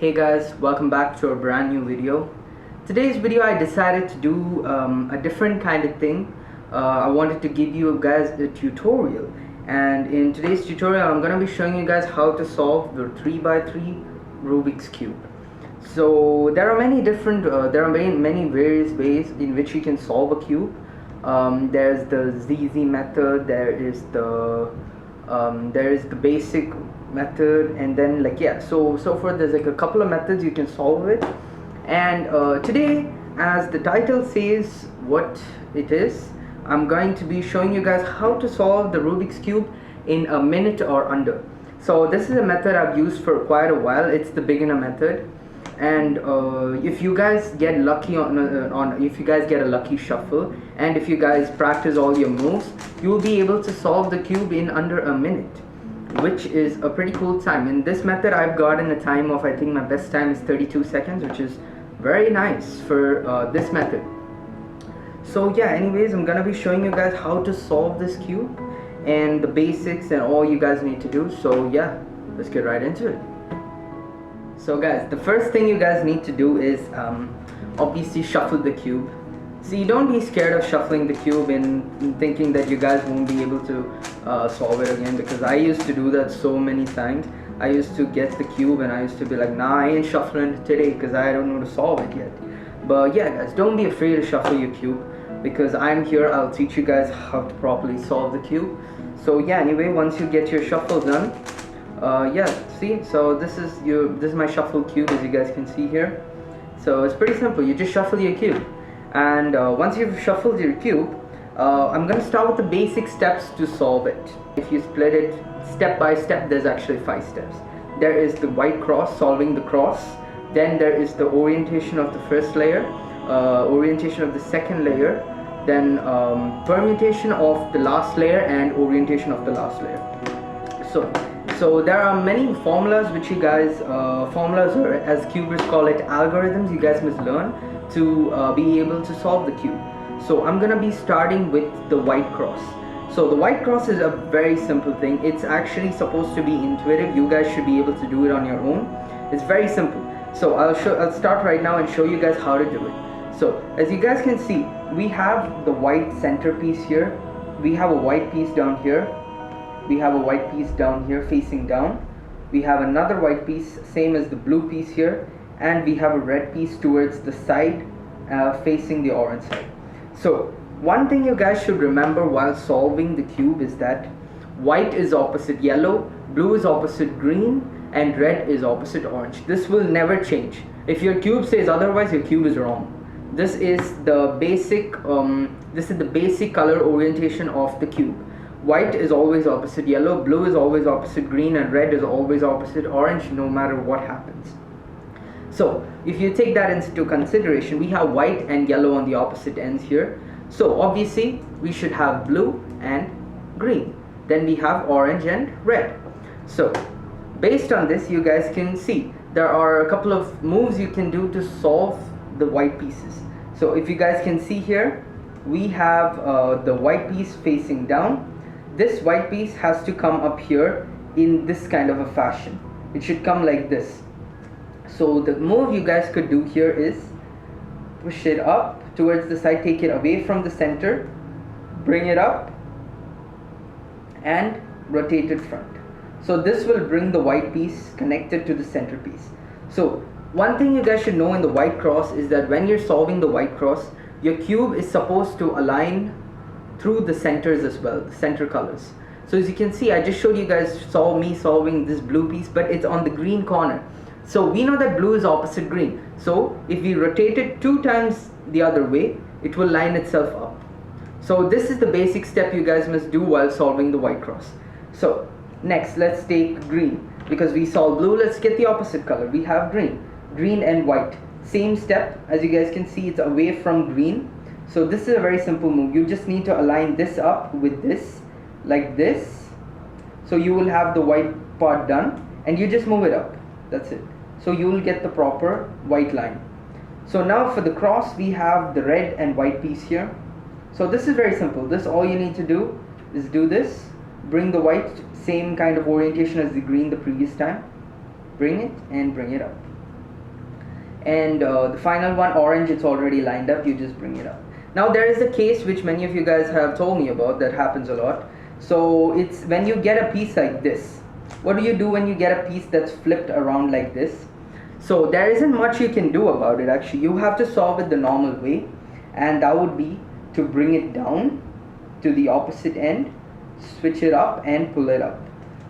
Hey guys, welcome back to a brand new video. Today's video I decided to do a different kind of thing. I wanted to give you guys a tutorial, and in today's tutorial I'm going to be showing you guys how to solve the 3x3 Rubik's Cube. So there are many different, many various ways in which you can solve a cube. There's the ZZ method, there is the basic method, and then so forth. There's a couple of methods you can solve it, and today, as the title says what it is, I'm going to be showing you guys how to solve the Rubik's Cube in a minute or under. So this is a method I've used for quite a while. It's the beginner method, and if you guys get lucky if you guys get a lucky shuffle, and if you guys practice all your moves, you will be able to solve the cube in under a minute, which is a pretty cool time. In this method I've gotten a time of, I think my best time is 32 seconds, which is very nice for this method. So yeah, anyways, I'm gonna be showing you guys how to solve this cube and the basics and all you guys need to do. So yeah, let's get right into it. So guys, the first thing you guys need to do is obviously shuffle the cube. See, don't be scared of shuffling the cube and thinking that you guys won't be able to solve it again, because I used to do that so many times. I used to get the cube and I used to be like, nah, I ain't shuffling it today because I don't know to solve it yet. But yeah guys, don't be afraid to shuffle your cube, because I'm here. I'll teach you guys how to properly solve the cube. So yeah, anyway, once you get your shuffle done, yeah, see, so this is my shuffle cube, as you guys can see here. So it's pretty simple. You just shuffle your cube, and once you've shuffled your cube, I'm gonna start with the basic steps to solve it. If you split it step by step, there's actually 5 steps. There is the white cross, solving the cross. Then there is the orientation of the first layer, orientation of the second layer, then permutation of the last layer, and orientation of the last layer. So there are many formulas which you guys, formulas, or as cubers call it, algorithms, you guys must learn to be able to solve the cube. So I'm gonna be starting with the white cross. So the white cross is a very simple thing. It's actually supposed to be intuitive. You guys should be able to do it on your own. It's very simple. So I'll start right now and show you guys how to do it. So as you guys can see, we have the white centerpiece here. We have a white piece down here. We have a white piece down here facing down. We have another white piece, same as the blue piece here, and we have a red piece towards the side, facing the orange side. So one thing you guys should remember while solving the cube is that white is opposite yellow, blue is opposite green, and red is opposite orange. This will never change. If your cube says otherwise, your cube is wrong. This is the basic color orientation of the cube. White is always opposite yellow, blue is always opposite green, and red is always opposite orange, no matter what happens. So if you take that into consideration, we have white and yellow on the opposite ends here. So obviously we should have blue and green. Then we have orange and red. So based on this, you guys can see there are a couple of moves you can do to solve the white pieces. So if you guys can see here, we have the white piece facing down. This white piece has to come up here in this kind of a fashion. It should come like this. So the move you guys could do here is push it up towards the side, take it away from the center, bring it up, and rotate it front. So this will bring the white piece connected to the centerpiece. So one thing you guys should know in the white cross is that when you're solving the white cross, your cube is supposed to align through the centers as well, the center colors. So as you can see, I just showed you guys me solving this blue piece, but it's on the green corner. So we know that blue is opposite green. So if we rotate it 2 times the other way, it will line itself up. So this is the basic step you guys must do while solving the white cross. So next, let's take green. Because we solved blue, let's get the opposite color. We have green. Green and white. Same step. As you guys can see, it's away from green. So this is a very simple move. You just need to align this up with this, like this. So you will have the white part done, and you just move it up. That's it. So you will get the proper white line. So now for the cross, we have the red and white piece here. So this is very simple. This, all you need to do is do this. Bring the white, same kind of orientation as the green the previous time. Bring it and bring it up. and the final one, orange, it's already lined up, you just bring it up. Now there is a case which many of you guys have told me about that happens a lot. So it's when you get a piece like this. What do you do when you get a piece that's flipped around like this? So there isn't much you can do about it actually. You have to solve it the normal way, and that would be to bring it down to the opposite end, switch it up and pull it up.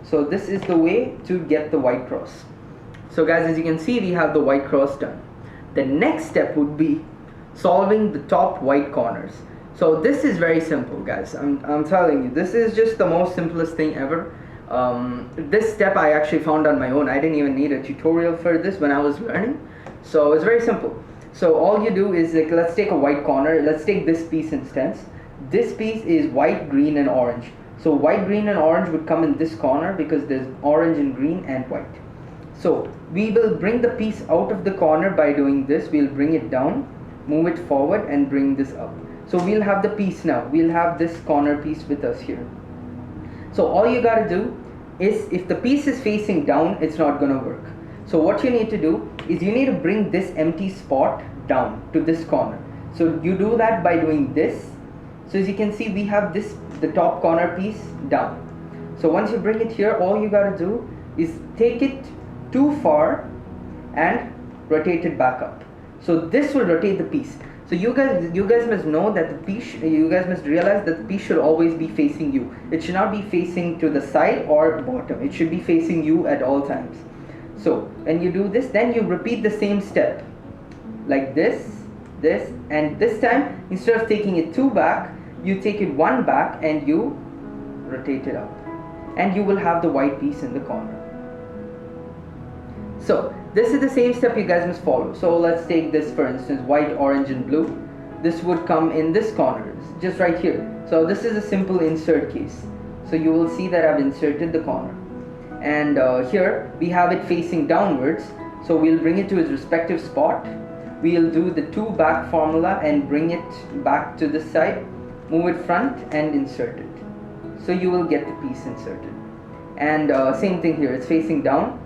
So this is the way to get the white cross. So guys, as you can see, we have the white cross done. The next step would be solving the top white corners. So this is very simple, guys. I'm telling you, this is just the most simplest thing ever. This step I actually found on my own. I didn't even need a tutorial for this when I was learning. So it's very simple. So all you do is, like, let's take a white corner. Let's take this piece instance. This piece is white, green and orange. So white, green and orange would come in this corner because there's orange and green and white. So we will bring the piece out of the corner by doing this. We'll bring it down, move it forward and bring this up. So we'll have the piece now. We'll have this corner piece with us here. So all you gotta do is, if the piece is facing down, it's not gonna work. So what you need to do is you need to bring this empty spot down to this corner. So you do that by doing this. So as you can see, we have this, the top corner piece down. So once you bring it here, all you gotta do is take it too far and rotate it back up. So this will rotate the piece. So you guys must know that the piece, you guys must realize that the piece should always be facing you. It should not be facing to the side or bottom. It should be facing you at all times. So when you do this, then you repeat the same step like this, this, and this time instead of taking it two back, you take it one back and you rotate it up, and you will have the white piece in the corner. So this is the same step you guys must follow. So let's take this, for instance, white, orange and blue. This would come in this corner, just right here. So this is a simple insert case. So you will see that I've inserted the corner, and here we have it facing downwards. So we'll bring it to its respective spot. We'll do the two back formula and bring it back to this side, move it front and insert it. So you will get the piece inserted. And same thing here, it's facing down.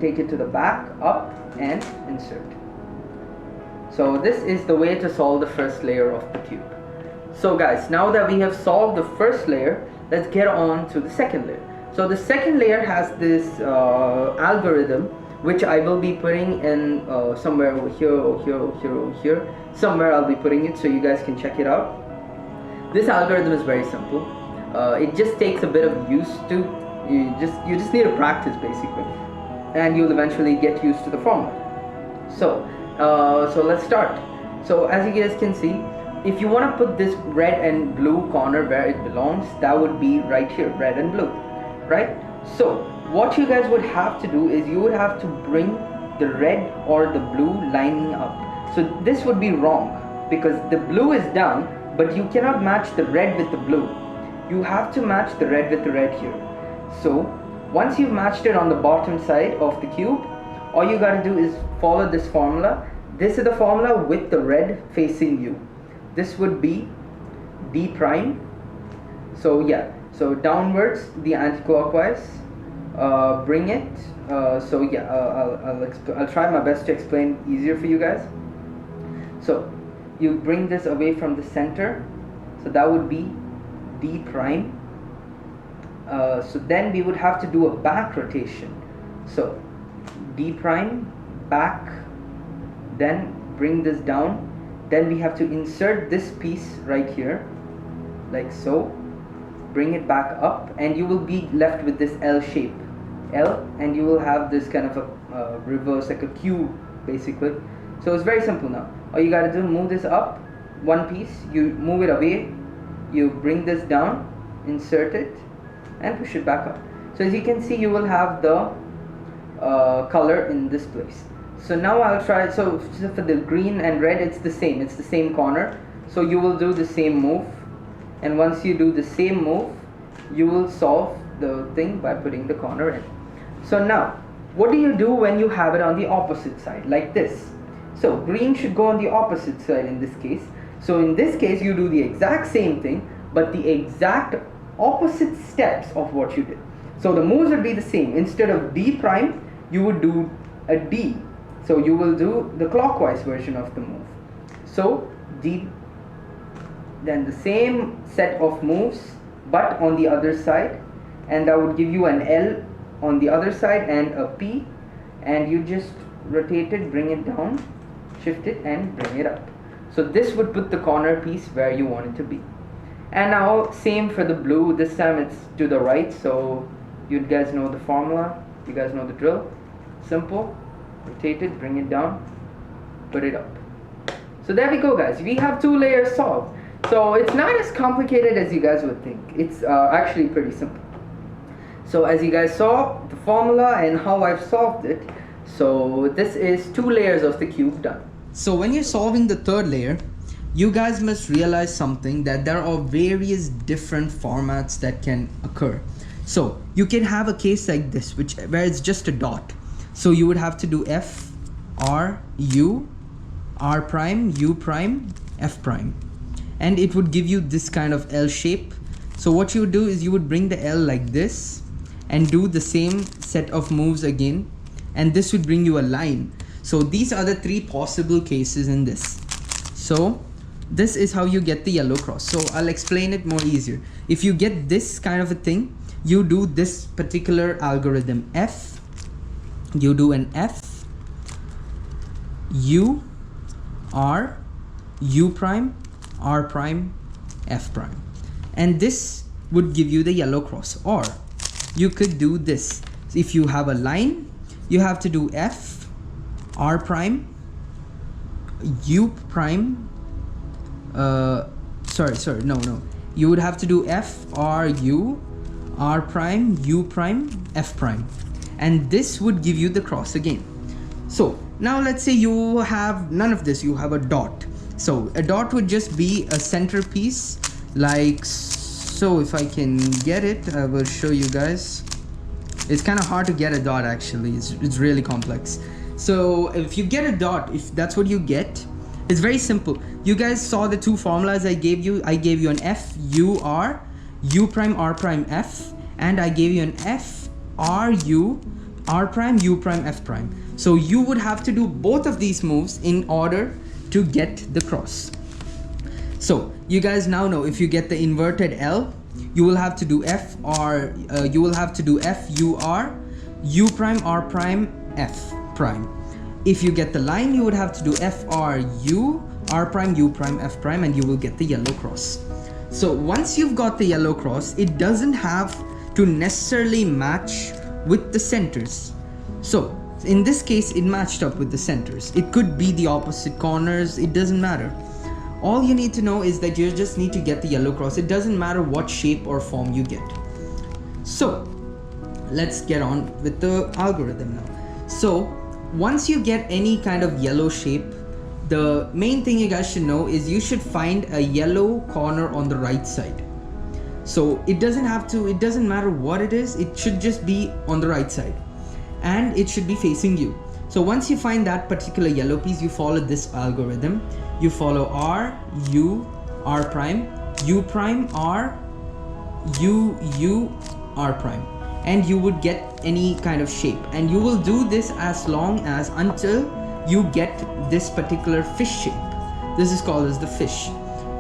Take it to the back, up and insert. So this is the way to solve the first layer of the cube. So guys, now that we have solved the first layer, let's get on to the second layer. So the second layer has this algorithm, which I will be putting in somewhere over here, or here, or here, or here. Somewhere I'll be putting it so you guys can check it out. This algorithm is very simple. It just takes a bit of use to, you just need to practice basically, and you'll eventually get used to the formula. So let's start. So as you guys can see, if you want to put this red and blue corner where it belongs, that would be right here, red and blue, right? So what you guys would have to do is you would have to bring the red or the blue lining up. So this would be wrong because the blue is down, but you cannot match the red with the blue. You have to match the red with the red here. So once you've matched it on the bottom side of the cube, all you gotta do is follow this formula. This is the formula with the red facing you. This would be D prime. So yeah, so downwards, the anti-clockwise, bring it. So yeah, I'll try my best to explain easier for you guys. So you bring this away from the center. So that would be D prime. So then we would have to do a back rotation. So D prime, back, then bring this down. Then we have to insert this piece right here, like so. Bring it back up, and you will be left with this L shape, L, and you will have this kind of a reverse, like a cube basically. So it's very simple now. All you gotta do, move this up one piece, you move it away, you bring this down, insert it, and push it back up. So as you can see, you will have the color in this place. So now I'll try. So for the green and red, it's the same corner. So you will do the same move, and once you do the same move, you will solve the thing by putting the corner in. So now what do you do when you have it on the opposite side, like this? So green should go on the opposite side in this case. So in this case, you do the exact same thing, but the exact opposite steps of what you did. So the moves would be the same. Instead of D prime, you would do a D. So you will do the clockwise version of the move. So D, then the same set of moves but on the other side, and that would give you an L on the other side and a P, and you just rotate it, bring it down, shift it and bring it up. So this would put the corner piece where you want it to be. And now same for the blue, this time it's to the right, so you guys know the formula, you guys know the drill. Simple, rotate it, bring it down, put it up. So there we go guys, we have 2 layers solved. So it's not as complicated as you guys would think, it's actually pretty simple. So as you guys saw the formula and how I've solved it, so this is 2 layers of the cube done. So when you're solving the 3rd layer, you guys must realize something, that there are various different formats that can occur. So you can have a case like this, where it's just a dot. So you would have to do F, R, U, R prime, U prime, F prime. And it would give you this kind of L shape. So what you would do is you would bring the L like this and do the same set of moves again, and this would bring you a line. So these are the 3 possible cases in this. So this is how you get the yellow cross. So I'll explain it more easier. If you get this kind of a thing, you do this particular algorithm. F, you do an F, U, R, U prime, R prime, F prime. And this would give you the yellow cross. Or you could do this. So if you have a line, you have to do F, R prime, U prime, you would have to do F, R, U, R prime, U prime, F prime. And this would give you the cross again. So now let's say you have none of this, you have a dot. So a dot would just be a centerpiece like so. If I can get it, I will show you guys. It's kind of hard to get a dot actually, it's really complex. So if you get a dot, if that's what you get, it's very simple. You guys saw the 2 formulas I gave you. I gave you an F, U, R, U prime, R prime, F, and I gave you an F, R, U, R prime, U prime, F prime. So you would have to do both of these moves in order to get the cross. So you guys now know, if you get the inverted L, you will have to do F, R, you will have to do F, U, R, U prime, R prime, F prime. If you get the line, you would have to do F, R, U, R prime, U prime, F prime, and you will get the yellow cross. So once you've got the yellow cross, it doesn't have to necessarily match with the centers. So in this case, it matched up with the centers. It could be the opposite corners, it doesn't matter. All you need to know is that you just need to get the yellow cross. It doesn't matter what shape or form you get. So let's get on with the algorithm now. So once you get any kind of yellow shape, the main thing you guys should know is you should find a yellow corner on the right side. So it doesn't matter what it is, it should just be on the right side. And it should be facing you. So once you find that particular yellow piece, you follow this algorithm. You follow R, U, R prime, U prime, R, U, U, R prime. And you would get any kind of shape. And you will do this as long as until you get this particular fish shape. This is called as the fish.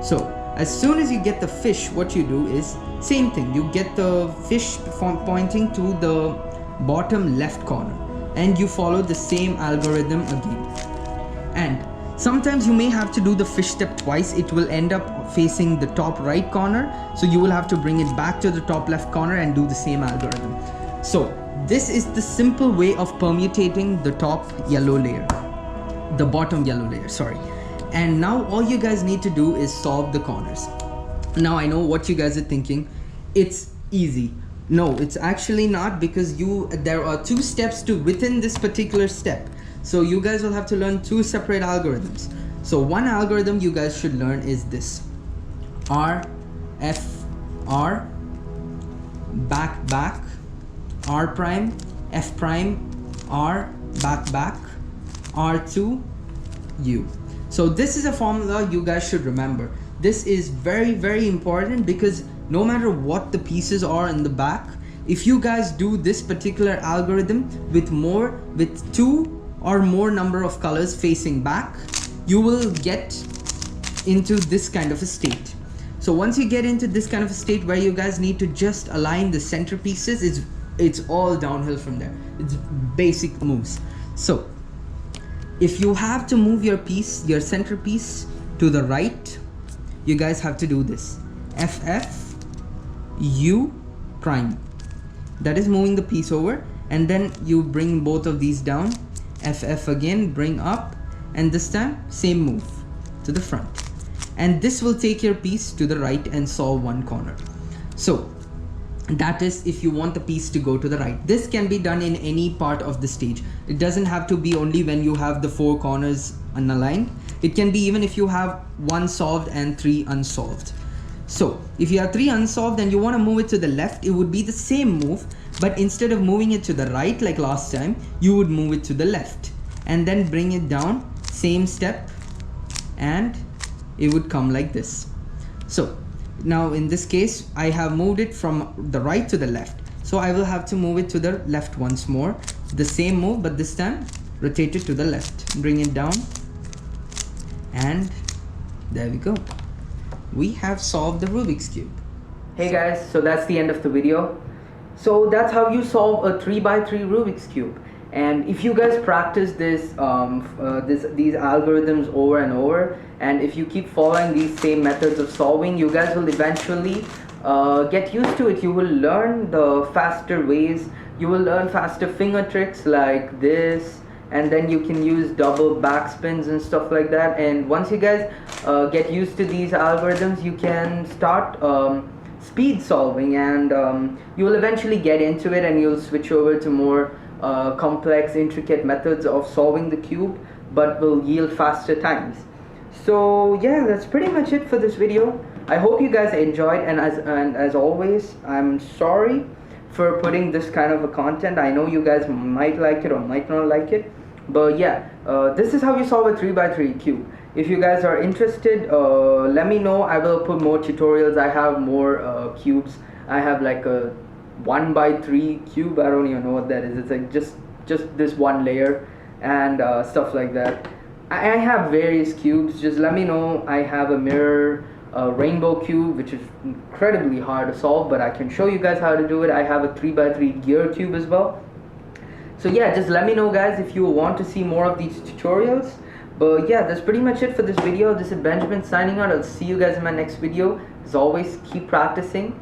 So as soon as you get the fish, what you do is same thing. You get the fish pointing to the bottom left corner, and you follow the same algorithm again. And sometimes you may have to do the fish step twice. It will end up facing the top right corner, so you will have to bring it back to the top left corner and do the same algorithm. So this is the simple way of permutating the top yellow layer, the bottom yellow layer, sorry. And now all you guys need to do is solve the corners. Now I know what you guys are thinking, it's easy. No, it's actually not, because there are 2 steps to within this particular step. So you guys will have to learn 2 separate algorithms. So one algorithm you guys should learn is this: R, F, R, back, back, R prime, F prime, R, back, back, R2, U. So this is a formula you guys should remember. This is very, very important, because no matter what the pieces are in the back, if you guys do this particular algorithm with 2 or more number of colors facing back, you will get into this kind of a state. So once you get into this kind of a state where you guys need to just align the center pieces, it's all downhill from there. It's basic moves. So if you have to move your piece, your center piece to the right, you guys have to do this. FF U prime. That is moving the piece over, and then you bring both of these down. FF again, bring up, and this time same move to the front. And this will take your piece to the right and solve one corner. So that is if you want the piece to go to the right. This can be done in any part of the stage. It doesn't have to be only when you have the 4 corners unaligned. It can be even if you have 1 solved and 3 unsolved. So if you have 3 unsolved and you want to move it to the left, it would be the same move, but instead of moving it to the right like last time, you would move it to the left and then bring it down, same step, and it would come like this. So now in this case, I have moved it from the right to the left. So I will have to move it to the left once more. The same move, but this time rotate it to the left. Bring it down. And there we go. We have solved the Rubik's Cube. Hey guys, so that's the end of the video. So that's how you solve a 3x3 Rubik's Cube. And if you guys practice these algorithms over and over, and if you keep following these same methods of solving, you guys will eventually get used to it. You will learn the faster ways. You will learn faster finger tricks like this, and then you can use double backspins and stuff like that. And once you guys get used to these algorithms, you can start speed solving, and you will eventually get into it, and you'll switch over to more complex, intricate methods of solving the cube, but will yield faster times. So yeah, that's pretty much it for this video. I hope you guys enjoyed, and as always, I'm sorry for putting this kind of a content. I know you guys might like it or might not like it, but yeah, this is how you solve a 3x3 cube. If you guys are interested, let me know. I will put more tutorials. I have more cubes. I have like a 1x3 cube. I don't even know what that is. It's like just this one layer and stuff like that. I have various cubes. Just let me know. I have a mirror rainbow cube, which is incredibly hard to solve, but I can show you guys how to do it. I have a 3x3 gear cube as well. So yeah, just let me know guys if you want to see more of these tutorials. But yeah, that's pretty much it for this video. This is Benjamin signing out. I'll see you guys in my next video. As always, keep practicing.